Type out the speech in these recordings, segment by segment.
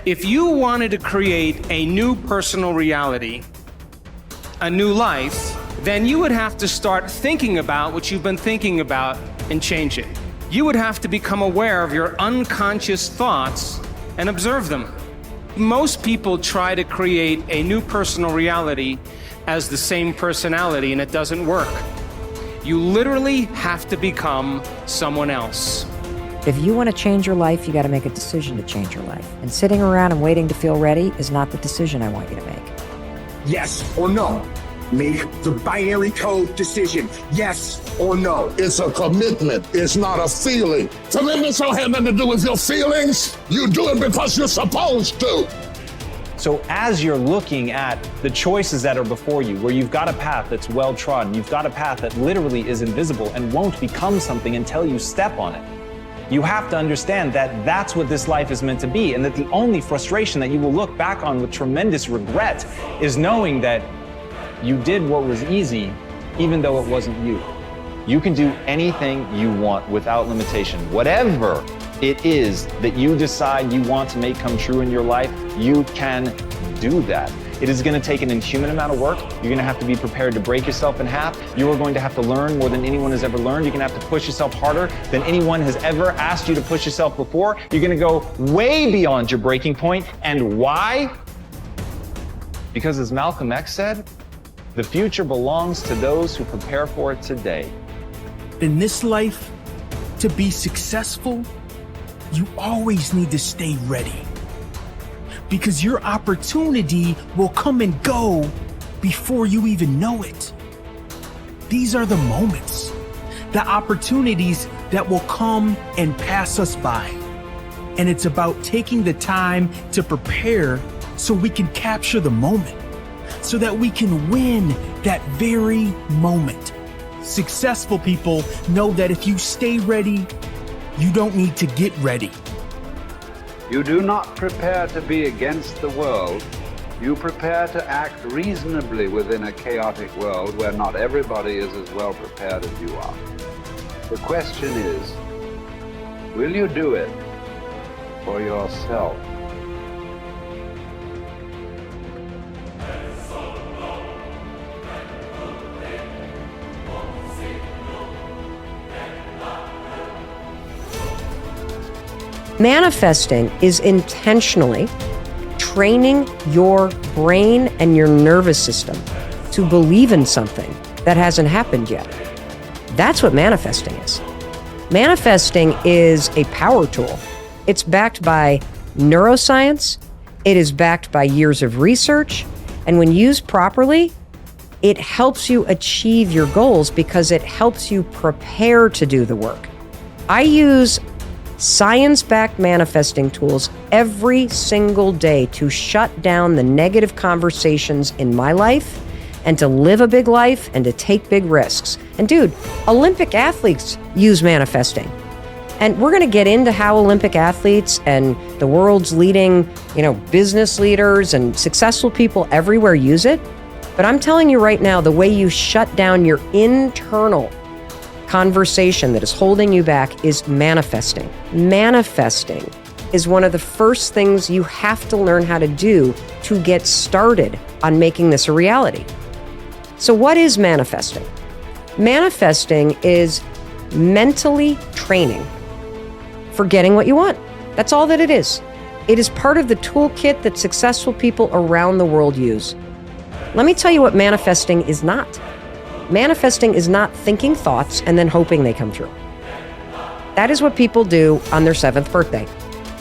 If you wanted to create a new personal reality, a new life, then you would have to start thinking about what you've been thinking about and change it. You would have to become aware of your unconscious thoughts and observe them. Most people try to create a new personal reality as the same personality, and it doesn't work. You literally have to become someone else. If you want to change your life, you got to make a decision to change your life. And sitting around and waiting to feel ready is not the decision I want you to make. Yes or no. Make the binary code decision. Yes or no. It's a commitment. It's not a feeling. Commitments don't have nothing to do with your feelings. You do it because you're supposed to. So as you're looking at the choices that are before you, where you've got a path that's well-trodden, you've got a path that literally is invisible and won't become something until you step on it, you have to understand that that's what this life is meant to be, and that the only frustration that you will look back on with tremendous regret is knowing that you did what was easy, even though it wasn't you. You can do anything you want without limitation. Whatever it is that you decide you want to make come true in your life, you can do that. It is going to take an inhuman amount of work. You're going to have to be prepared to break yourself in half. You are going to have to learn more than anyone has ever learned. You're going to have to push yourself harder than anyone has ever asked you to push yourself before. You're going to go way beyond your breaking point. And why? Because as Malcolm X said, the future belongs to those who prepare for it today. In this life, to be successful, you always need to stay ready. Because your opportunity will come and go before you even know it. These are the moments, the opportunities that will come and pass us by. And it's about taking the time to prepare so we can capture the moment, so that we can win that very moment. Successful people know that if you stay ready, you don't need to get ready. You do not prepare to be against the world. You prepare to act reasonably within a chaotic world where not everybody is as well prepared as you are. The question is, will you do it for yourself? Manifesting is intentionally training your brain and your nervous system to believe in something that hasn't happened yet. That's what manifesting is. Manifesting is a power tool. It's backed by neuroscience. It is backed by years of research. And when used properly, it helps you achieve your goals because it helps you prepare to do the work. I use science-backed manifesting tools every single day to shut down the negative conversations in my life and to live a big life and to take big risks. And dude, Olympic athletes use manifesting. And we're going to get into how Olympic athletes and the world's leading, business leaders and successful people everywhere use it. But I'm telling you right now, the way you shut down your internal conversation that is holding you back is manifesting. Manifesting is one of the first things you have to learn how to do to get started on making this a reality. So what is manifesting? Manifesting is mentally training for getting what you want. That's all that it is. It is part of the toolkit that successful people around the world use. Let me tell you what manifesting is not. Manifesting is not thinking thoughts and then hoping they come true. That is what people do on their 7th birthday,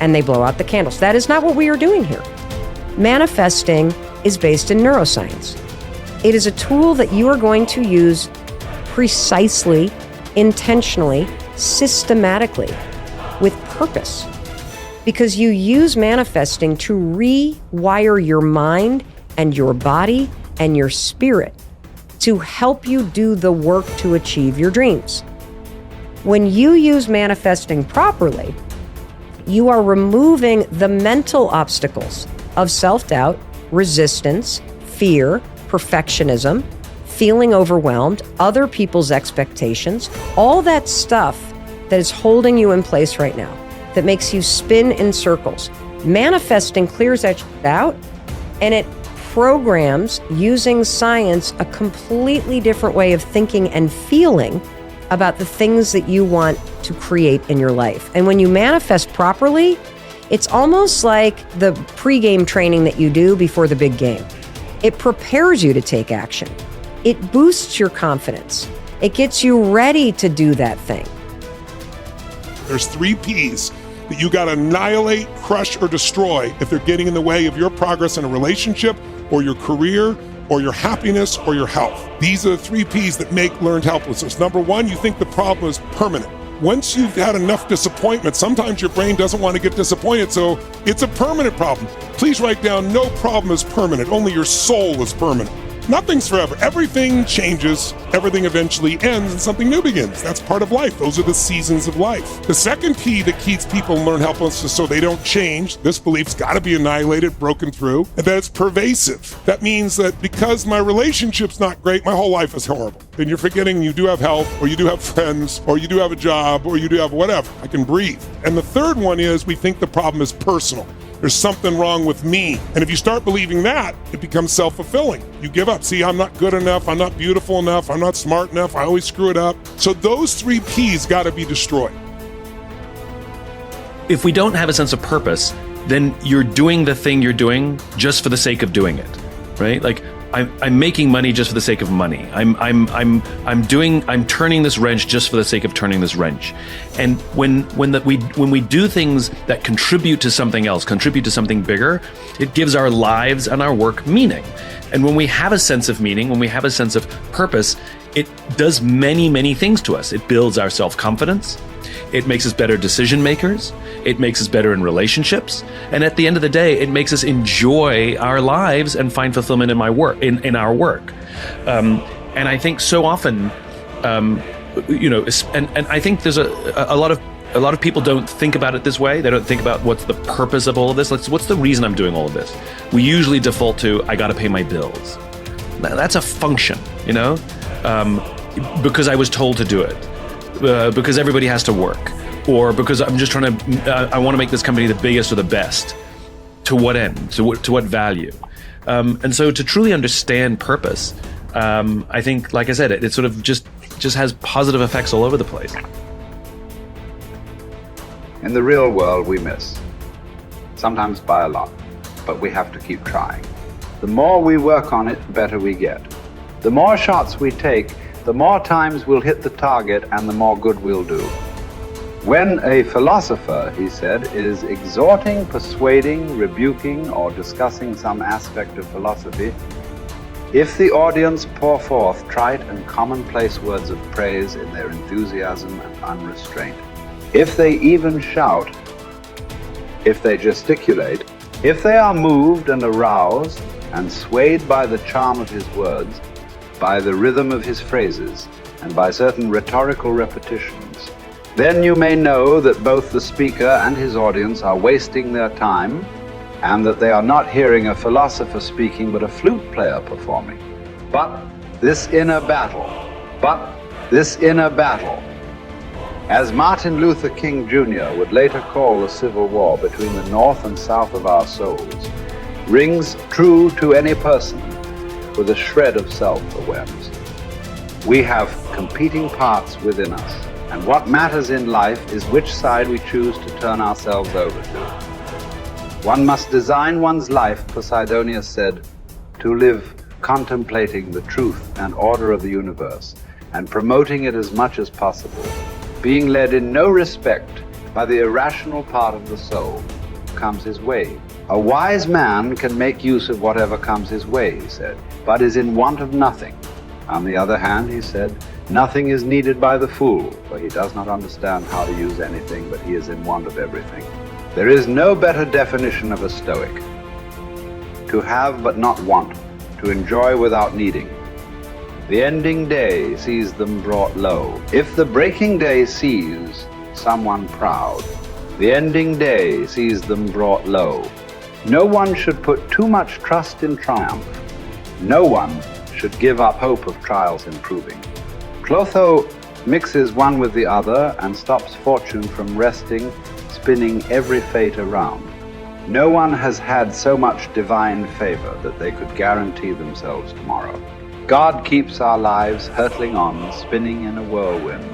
and they blow out the candles. That is not what we are doing here. Manifesting is based in neuroscience. It is a tool that you are going to use precisely, intentionally, systematically, with purpose. Because you use manifesting to rewire your mind and your body and your spirit to help you do the work to achieve your dreams. When you use manifesting properly, you are removing the mental obstacles of self-doubt, resistance, fear, perfectionism, feeling overwhelmed, other people's expectations, all that stuff that is holding you in place right now, that makes you spin in circles. Manifesting clears that out, and it programs, using science, a completely different way of thinking and feeling about the things that you want to create in your life. And when you manifest properly, it's almost like the pre-game training that you do before the big game. It prepares you to take action. It boosts your confidence. It gets you ready to do that thing. There's 3 P's that you got to annihilate, crush, or destroy if they're getting in the way of your progress in a relationship or your career or your happiness or your health. These are the 3 P's that make learned helplessness. Number 1, you think the problem is permanent. Once you've had enough disappointment, sometimes your brain doesn't want to get disappointed, so it's a permanent problem. Please write down, no problem is permanent, only your soul is permanent. Nothing's forever. Everything changes, everything eventually ends, and something new begins. That's part of life. Those are the seasons of life. The second key that keeps people in learned helplessness so they don't change, this belief's got to be annihilated, broken through, and that it's pervasive. That means that because my relationship's not great, my whole life is horrible. Then you're forgetting you do have health, or you do have friends, or you do have a job, or you do have whatever. I can breathe. And the third one is we think the problem is personal. There's something wrong with me. And if you start believing that, it becomes self-fulfilling. You give up. See, I'm not good enough. I'm not beautiful enough. I'm not smart enough. I always screw it up. So those 3 P's got to be destroyed. If we don't have a sense of purpose, then you're doing the thing you're doing just for the sake of doing it, right? Like I'm making money just for the sake of money. I'm turning this wrench just for the sake of turning this wrench. And when we do things that contribute to something else, contribute to something bigger, it gives our lives and our work meaning. And when we have a sense of meaning, when we have a sense of purpose, it does many, many things to us. It builds our self-confidence. It makes us better decision makers. It makes us better in relationships. And at the end of the day, it makes us enjoy our lives and find fulfillment in in our work. And I think so often, and I think there's a lot of people don't think about it this way. They don't think about what's the purpose of all of this. Like, what's the reason I'm doing all of this? We usually default to, I got to pay my bills. Now, that's a function, because I was told to do it. Because everybody has to work, or because I'm just trying to, I want to make this company the biggest or the best. To what end? To what value? And so to truly understand purpose, I think, like I said, it sort of just has positive effects all over the place. In the real world, we miss. Sometimes by a lot, but we have to keep trying. The more we work on it, the better we get. The more shots we take, the more times we'll hit the target and the more good we'll do. When a philosopher, he said, is exhorting, persuading, rebuking, or discussing some aspect of philosophy, if the audience pour forth trite and commonplace words of praise in their enthusiasm and unrestraint, if they even shout, if they gesticulate, if they are moved and aroused and swayed by the charm of his words, by the rhythm of his phrases, and by certain rhetorical repetitions, then you may know that both the speaker and his audience are wasting their time, and that they are not hearing a philosopher speaking but a flute player performing. But this inner battle, as Martin Luther King Jr. would later call the Civil War between the North and South of our souls, rings true to any person with a shred of self-awareness. We have competing parts within us, and what matters in life is which side we choose to turn ourselves over to. One must design one's life, Posidonius said, to live contemplating the truth and order of the universe, and promoting it as much as possible, being led in no respect by the irrational part of the soul comes his way. A wise man can make use of whatever comes his way, he said, but is in want of nothing. On the other hand, he said, nothing is needed by the fool, for he does not understand how to use anything, but he is in want of everything. There is no better definition of a Stoic. To have but not want, to enjoy without needing. The ending day sees them brought low. If the breaking day sees someone proud, the ending day sees them brought low. No one should put too much trust in triumph. No one should give up hope of trials improving. Clotho mixes one with the other and stops fortune from resting, spinning every fate around. No one has had so much divine favor that they could guarantee themselves tomorrow. God keeps our lives hurtling on, spinning in a whirlwind,